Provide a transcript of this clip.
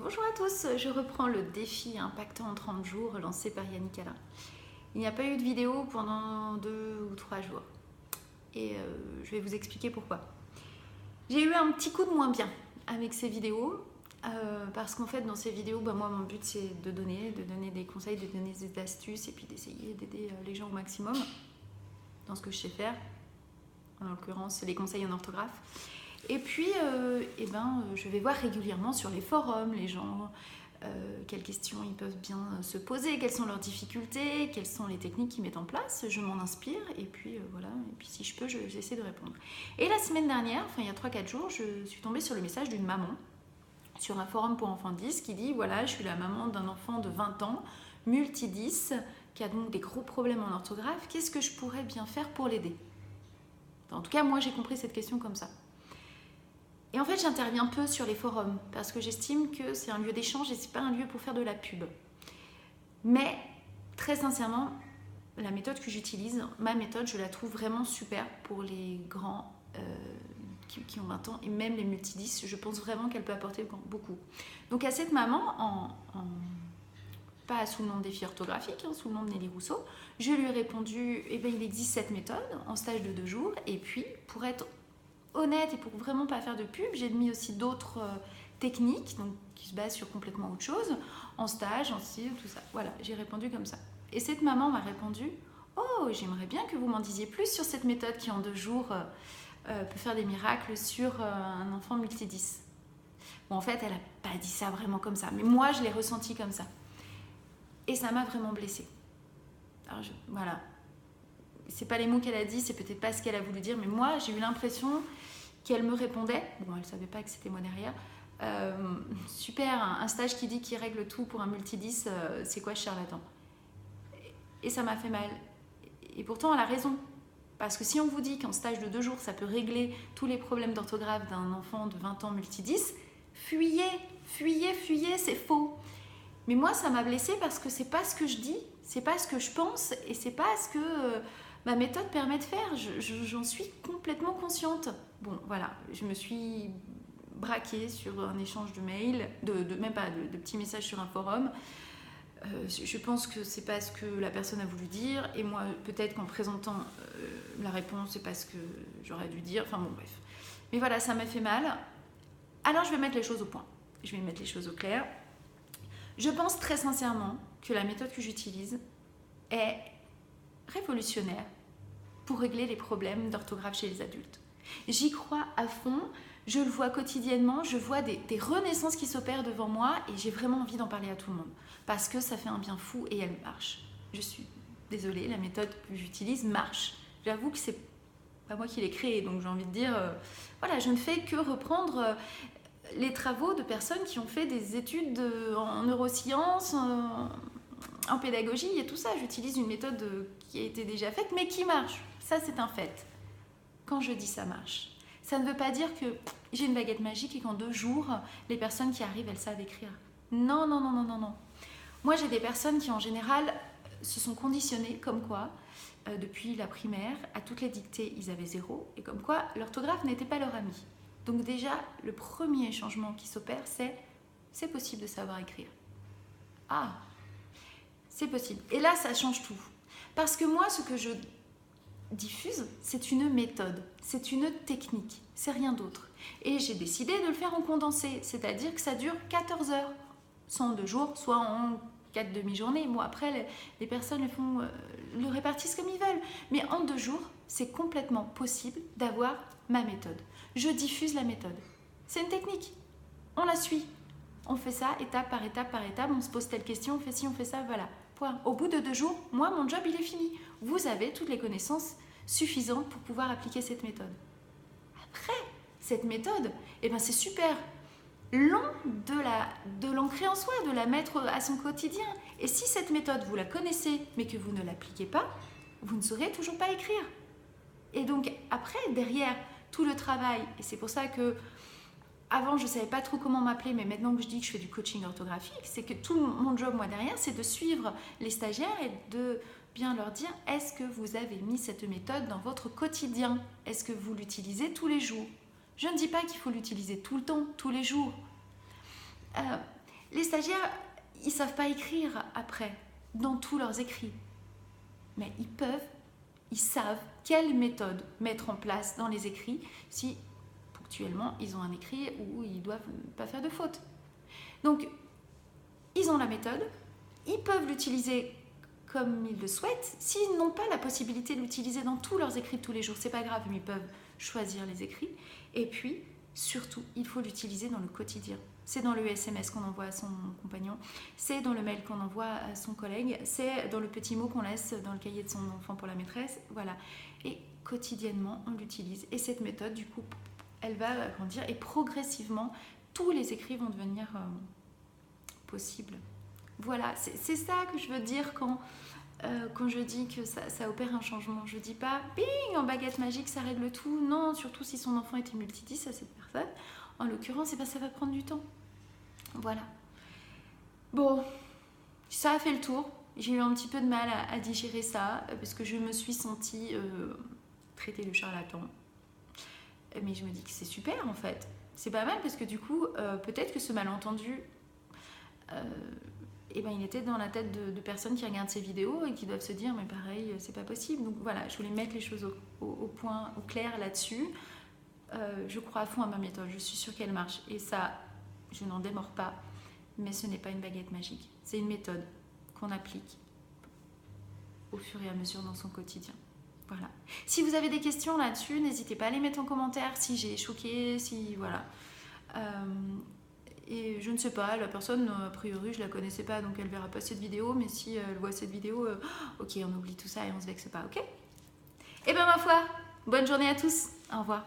Bonjour à tous, je reprends le défi impactant en 30 jours lancé par Yannick Alain. Il n'y a pas eu de vidéo pendant 2 ou 3 jours et je vais vous expliquer pourquoi. J'ai eu un petit coup de moins bien avec ces vidéos parce qu'en fait dans ces vidéos, moi mon but c'est de donner des conseils, de donner des astuces et puis d'essayer d'aider les gens au maximum dans ce que je sais faire, en l'occurrence les conseils en orthographe. Et puis, je vais voir régulièrement sur les forums les gens, quelles questions ils peuvent bien se poser, quelles sont leurs difficultés, quelles sont les techniques qu'ils mettent en place. Je m'en inspire et puis voilà. Et puis si je peux, j'essaie de répondre. Et la semaine dernière, il y a 3-4 jours, je suis tombée sur le message d'une maman sur un forum pour enfants 10 qui dit voilà, je suis la maman d'un enfant de 20 ans, multi-10, qui a donc des gros problèmes en orthographe. Qu'est-ce que je pourrais bien faire pour l'aider? En tout cas, moi j'ai compris cette question comme ça. Et en fait, j'interviens peu sur les forums parce que j'estime que c'est un lieu d'échange et c'est pas un lieu pour faire de la pub. Mais très sincèrement, la méthode que j'utilise, ma méthode, je la trouve vraiment super pour les grands qui ont 20 ans et même les multi-10. Je pense vraiment qu'elle peut apporter beaucoup. Donc à cette maman, pas sous le nom de défi orthographique, sous le nom de Nelly Rousseau, je lui ai répondu, il existe cette méthode en stage de 2 jours et puis pour être honnête et pour vraiment pas faire de pub, j'ai mis aussi d'autres techniques donc, qui se basent sur complètement autre chose, en stage, en style, tout ça. Voilà, j'ai répondu comme ça. Et cette maman m'a répondu « Oh, j'aimerais bien que vous m'en disiez plus sur cette méthode qui en 2 jours peut faire des miracles sur un enfant multi-10. » Bon, en fait, elle n'a pas dit ça vraiment comme ça, mais moi, je l'ai ressenti comme ça. Et ça m'a vraiment blessée. Alors, voilà. C'est pas les mots qu'elle a dit, c'est peut-être pas ce qu'elle a voulu dire, mais moi, j'ai eu l'impression qu'elle me répondait, bon, elle savait pas que c'était moi derrière, super, un stage qui dit qu'il règle tout pour un multi-10, c'est quoi ce charlatan? Et ça m'a fait mal. Et pourtant, elle a raison. Parce que si on vous dit qu'en stage de 2 jours, ça peut régler tous les problèmes d'orthographe d'un enfant de 20 ans multi-10, fuyez, fuyez, fuyez, c'est faux. Mais moi, ça m'a blessée parce que c'est pas ce que je dis, c'est pas ce que je pense et c'est pas ce que ma méthode permet de faire. J'en suis complètement consciente. Bon, voilà, je me suis braquée sur un échange de mails, même pas de petits messages sur un forum. Je pense que c'est pas ce que la personne a voulu dire et moi, peut-être qu'en présentant la réponse, c'est pas ce que j'aurais dû dire. Enfin bon, bref. Mais voilà, ça m'a fait mal. Alors, je vais mettre les choses au point. Je vais mettre les choses au clair. Je pense très sincèrement que la méthode que j'utilise est révolutionnaire pour régler les problèmes d'orthographe chez les adultes. J'y crois à fond, je le vois quotidiennement, je vois des renaissances qui s'opèrent devant moi et j'ai vraiment envie d'en parler à tout le monde parce que ça fait un bien fou et elle marche. Je suis désolée, la méthode que j'utilise marche. J'avoue que c'est pas moi qui l'ai créée, donc j'ai envie de dire, voilà, je ne fais que reprendre les travaux de personnes qui ont fait des études en neurosciences, en pédagogie et tout ça. J'utilise une méthode qui a été déjà faite, mais qui marche. Ça, c'est un fait. Quand je dis ça marche, ça ne veut pas dire que j'ai une baguette magique et qu'en 2 jours, les personnes qui arrivent, elles savent écrire. Non, non, non, non, non, non. Moi, j'ai des personnes qui, en général, se sont conditionnées comme quoi, depuis la primaire, à toutes les dictées, ils avaient 0, et comme quoi l'orthographe n'était pas leur ami. Donc déjà, le premier changement qui s'opère, c'est possible de savoir écrire. Ah, c'est possible. Et là, ça change tout. Parce que moi, ce que je diffuse, c'est une méthode, c'est une technique, c'est rien d'autre. Et j'ai décidé de le faire en condensé, c'est-à-dire que ça dure 14 heures, soit en 2 jours, soit en 4 demi-journées. Bon, après, les personnes le répartissent comme ils veulent. Mais en 2 jours, c'est complètement possible d'avoir ma méthode. Je diffuse la méthode. C'est une technique. On la suit. On fait ça étape par étape par étape. On se pose telle question, on fait ci, on fait ça, voilà. Point. Au bout de 2 jours, moi, mon job, il est fini. Vous avez toutes les connaissances suffisantes pour pouvoir appliquer cette méthode. Après, cette méthode, c'est super long de l'ancrer en soi, de la mettre à son quotidien. Et si cette méthode, vous la connaissez, mais que vous ne l'appliquez pas, vous ne saurez toujours pas écrire. Et donc, après, derrière tout le travail, et c'est pour ça que avant, je ne savais pas trop comment m'appeler, mais maintenant que je dis que je fais du coaching orthographique, c'est que tout mon job, moi, derrière, c'est de suivre les stagiaires et de bien leur dire, est-ce que vous avez mis cette méthode dans votre quotidien? Est-ce que vous l'utilisez tous les jours? Je ne dis pas qu'il faut l'utiliser tout le temps, tous les jours. Les stagiaires, ils savent pas écrire après, dans tous leurs écrits. Mais ils savent quelle méthode mettre en place dans les écrits si ponctuellement ils ont un écrit où ils doivent pas faire de faute. Donc, ils ont la méthode, ils peuvent l'utiliser comme ils le souhaitent. S'ils n'ont pas la possibilité de l'utiliser dans tous leurs écrits de tous les jours, c'est pas grave, mais ils peuvent choisir les écrits. Et puis, surtout, il faut l'utiliser dans le quotidien. C'est dans le SMS qu'on envoie à son compagnon, c'est dans le mail qu'on envoie à son collègue, c'est dans le petit mot qu'on laisse dans le cahier de son enfant pour la maîtresse, voilà. Et quotidiennement, on l'utilise. Et cette méthode, du coup, elle va grandir et progressivement, tous les écrits vont devenir possibles. Voilà, c'est ça que je veux dire quand je dis que ça opère un changement. Je ne dis pas, bing, en baguette magique, ça règle tout. Non, surtout si son enfant était multi-10 à cette personne. En l'occurrence, ça va prendre du temps. Voilà. Bon, ça a fait le tour. J'ai eu un petit peu de mal à digérer ça parce que je me suis sentie traiter de charlatan. Mais je me dis que c'est super en fait. C'est pas mal parce que du coup, peut-être que ce malentendu, il était dans la tête de personnes qui regardent ces vidéos et qui doivent se dire mais pareil, c'est pas possible. Donc voilà, je voulais mettre les choses au point, au clair là-dessus. Je crois à fond à ma méthode, je suis sûre qu'elle marche. Et ça, je n'en démords pas, mais ce n'est pas une baguette magique. C'est une méthode qu'on applique au fur et à mesure dans son quotidien. Voilà. Si vous avez des questions là-dessus, n'hésitez pas à les mettre en commentaire si j'ai choqué, si... Voilà. Et je ne sais pas, la personne, a priori, je la connaissais pas, donc elle verra pas cette vidéo, mais si elle voit cette vidéo, ok, on oublie tout ça et on se vexe pas, ok? Et bien ma foi, bonne journée à tous, au revoir.